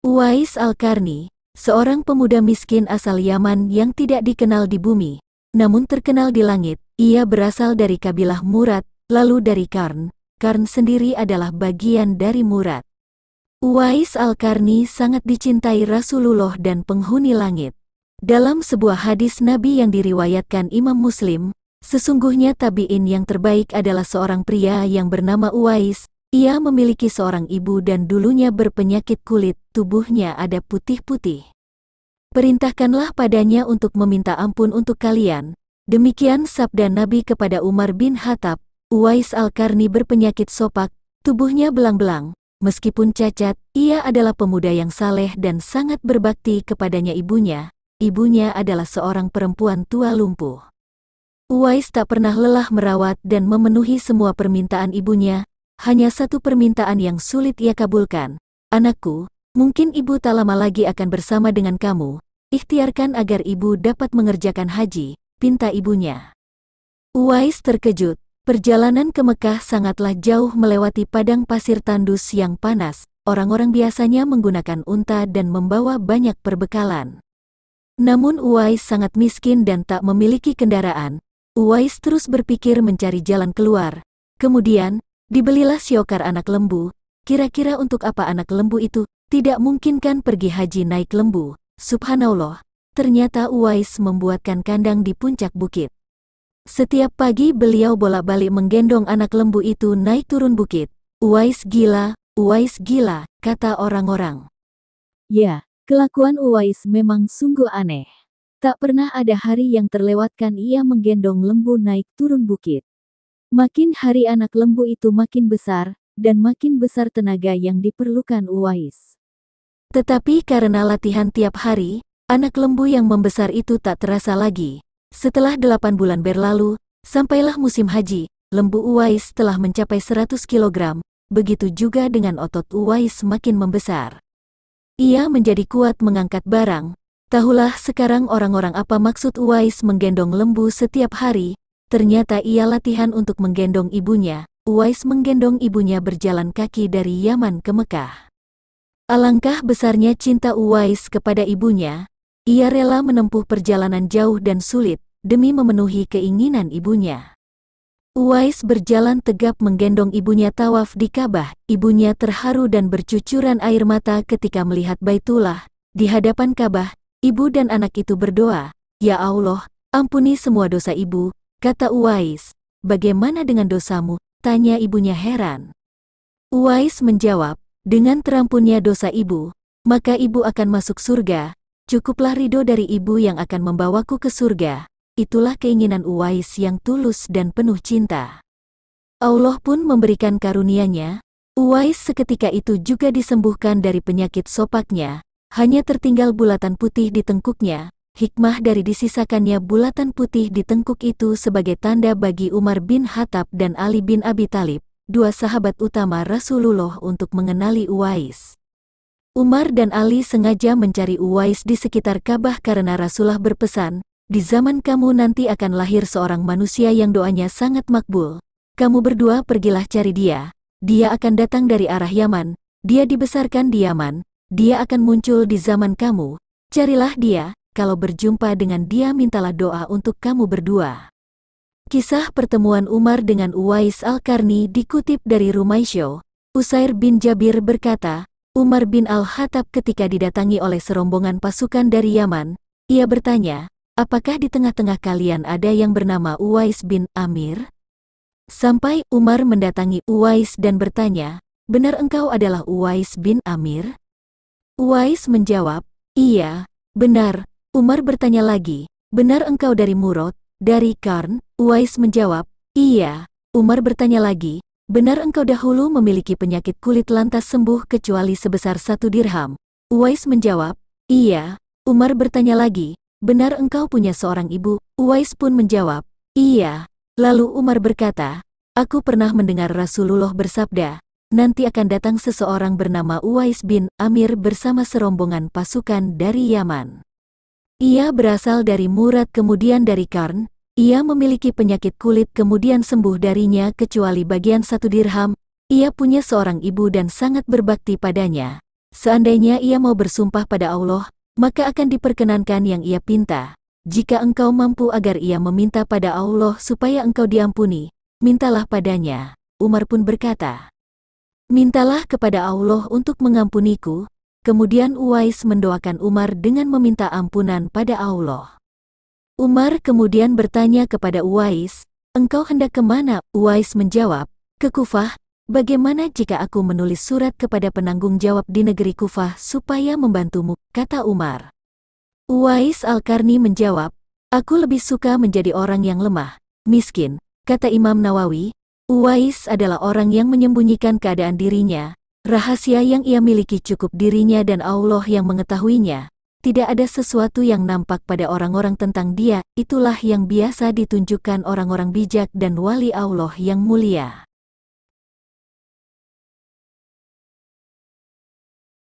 Uwais Al-Qarni, seorang pemuda miskin asal Yaman yang tidak dikenal di bumi, namun terkenal di langit. Ia berasal dari kabilah Murad, lalu dari Qarn. Qarn sendiri adalah bagian dari Murad. Uwais Al-Qarni sangat dicintai Rasulullah dan penghuni langit. Dalam sebuah hadis Nabi yang diriwayatkan Imam Muslim, sesungguhnya tabi'in yang terbaik adalah seorang pria yang bernama Uwais. Ia memiliki seorang ibu dan dulunya berpenyakit kulit, tubuhnya ada putih-putih. Perintahkanlah padanya untuk meminta ampun untuk kalian. Demikian sabda Nabi kepada Umar bin Khattab. Uwais Al-Qarni berpenyakit sopak, tubuhnya belang-belang. Meskipun cacat, ia adalah pemuda yang saleh dan sangat berbakti kepadanya ibunya. Ibunya adalah seorang perempuan tua lumpuh. Uwais tak pernah lelah merawat dan memenuhi semua permintaan ibunya. Hanya satu permintaan yang sulit ia kabulkan. Anakku, mungkin ibu tak lama lagi akan bersama dengan kamu. Ikhtiarkan agar ibu dapat mengerjakan haji, pinta ibunya. Uwais terkejut. Perjalanan ke Mekah sangatlah jauh melewati padang pasir tandus yang panas. Orang-orang biasanya menggunakan unta dan membawa banyak perbekalan. Namun Uwais sangat miskin dan tak memiliki kendaraan. Uwais terus berpikir mencari jalan keluar. Kemudian, dibelilah syokar anak lembu. Kira-kira untuk apa anak lembu itu? Tidak mungkin kan pergi haji naik lembu. Subhanallah, ternyata Uwais membuatkan kandang di puncak bukit. Setiap pagi beliau bolak-balik menggendong anak lembu itu naik turun bukit. Uwais gila, kata orang-orang. Ya, kelakuan Uwais memang sungguh aneh. Tak pernah ada hari yang terlewatkan ia menggendong lembu naik turun bukit. Makin hari anak lembu itu makin besar, dan makin besar tenaga yang diperlukan Uwais. Tetapi karena latihan tiap hari, anak lembu yang membesar itu tak terasa lagi. Setelah 8 bulan berlalu, sampailah musim haji, lembu Uwais telah mencapai 100 kg, begitu juga dengan otot Uwais makin membesar. Ia menjadi kuat mengangkat barang. Tahulah sekarang orang-orang apa maksud Uwais menggendong lembu setiap hari. Ternyata ia latihan untuk menggendong ibunya. Uwais menggendong ibunya berjalan kaki dari Yaman ke Mekah. Alangkah besarnya cinta Uwais kepada ibunya. Ia rela menempuh perjalanan jauh dan sulit demi memenuhi keinginan ibunya. Uwais berjalan tegap menggendong ibunya tawaf di Ka'bah. Ibunya terharu dan bercucuran air mata ketika melihat Baitullah. Di hadapan Ka'bah, ibu dan anak itu berdoa, "Ya Allah, ampuni semua dosa ibu," kata Uwais. "Bagaimana dengan dosamu?" tanya ibunya heran. Uwais menjawab, "Dengan terampunnya dosa ibu, maka ibu akan masuk surga. Cukuplah ridho dari ibu yang akan membawaku ke surga." Itulah keinginan Uwais yang tulus dan penuh cinta. Allah pun memberikan karunia-Nya. Uwais seketika itu juga disembuhkan dari penyakit sopaknya. Hanya tertinggal bulatan putih di tengkuknya. Hikmah dari disisakannya bulatan putih di tengkuk itu sebagai tanda bagi Umar bin Khattab dan Ali bin Abi Thalib, dua sahabat utama Rasulullah, untuk mengenali Uwais. Umar dan Ali sengaja mencari Uwais di sekitar Ka'bah karena Rasulullah berpesan, "Di zaman kamu nanti akan lahir seorang manusia yang doanya sangat makbul. Kamu berdua pergilah cari dia. Dia akan datang dari arah Yaman. Dia dibesarkan di Yaman. Dia akan muncul di zaman kamu. Carilah dia. Kalau berjumpa dengan dia mintalah doa untuk kamu berdua." Kisah pertemuan Umar dengan Uwais Al-Qarni dikutip dari Rumaysyo. Usair bin Jabir berkata, Umar bin Al-Khattab ketika didatangi oleh serombongan pasukan dari Yaman, ia bertanya, "Apakah di tengah-tengah kalian ada yang bernama Uwais bin Amir?" Sampai Umar mendatangi Uwais dan bertanya, "Benar engkau adalah Uwais bin Amir?" Uwais menjawab, "Iya, benar." Umar bertanya lagi, "Benar engkau dari Murad, dari Qarn?" Uwais menjawab, "Iya." Umar bertanya lagi, "Benar engkau dahulu memiliki penyakit kulit lantas sembuh kecuali sebesar 1 dirham?" Uwais menjawab, "Iya." Umar bertanya lagi, "Benar engkau punya seorang ibu?" Uwais pun menjawab, "Iya." Lalu Umar berkata, "Aku pernah mendengar Rasulullah bersabda, nanti akan datang seseorang bernama Uwais bin Amir bersama serombongan pasukan dari Yaman. Ia berasal dari Murad kemudian dari Qarn. Ia memiliki penyakit kulit kemudian sembuh darinya kecuali bagian 1 dirham. Ia punya seorang ibu dan sangat berbakti padanya. Seandainya ia mau bersumpah pada Allah, maka akan diperkenankan yang ia pinta. Jika engkau mampu agar ia meminta pada Allah supaya engkau diampuni, mintalah padanya. Umar pun berkata, mintalah kepada Allah untuk mengampuniku. Kemudian Uwais mendoakan Umar dengan meminta ampunan pada Allah. Umar kemudian bertanya kepada Uwais, engkau hendak kemana? Uwais menjawab, ke Kufah. Bagaimana jika aku menulis surat kepada penanggung jawab di negeri Kufah supaya membantumu, kata Umar. Uwais Al-Qarni menjawab, aku lebih suka menjadi orang yang lemah, miskin, kata Imam Nawawi. Uwais adalah orang yang menyembunyikan keadaan dirinya, rahasia yang ia miliki cukup dirinya dan Allah yang mengetahuinya. Tidak ada sesuatu yang nampak pada orang-orang tentang dia, itulah yang biasa ditunjukkan orang-orang bijak dan wali Allah yang mulia.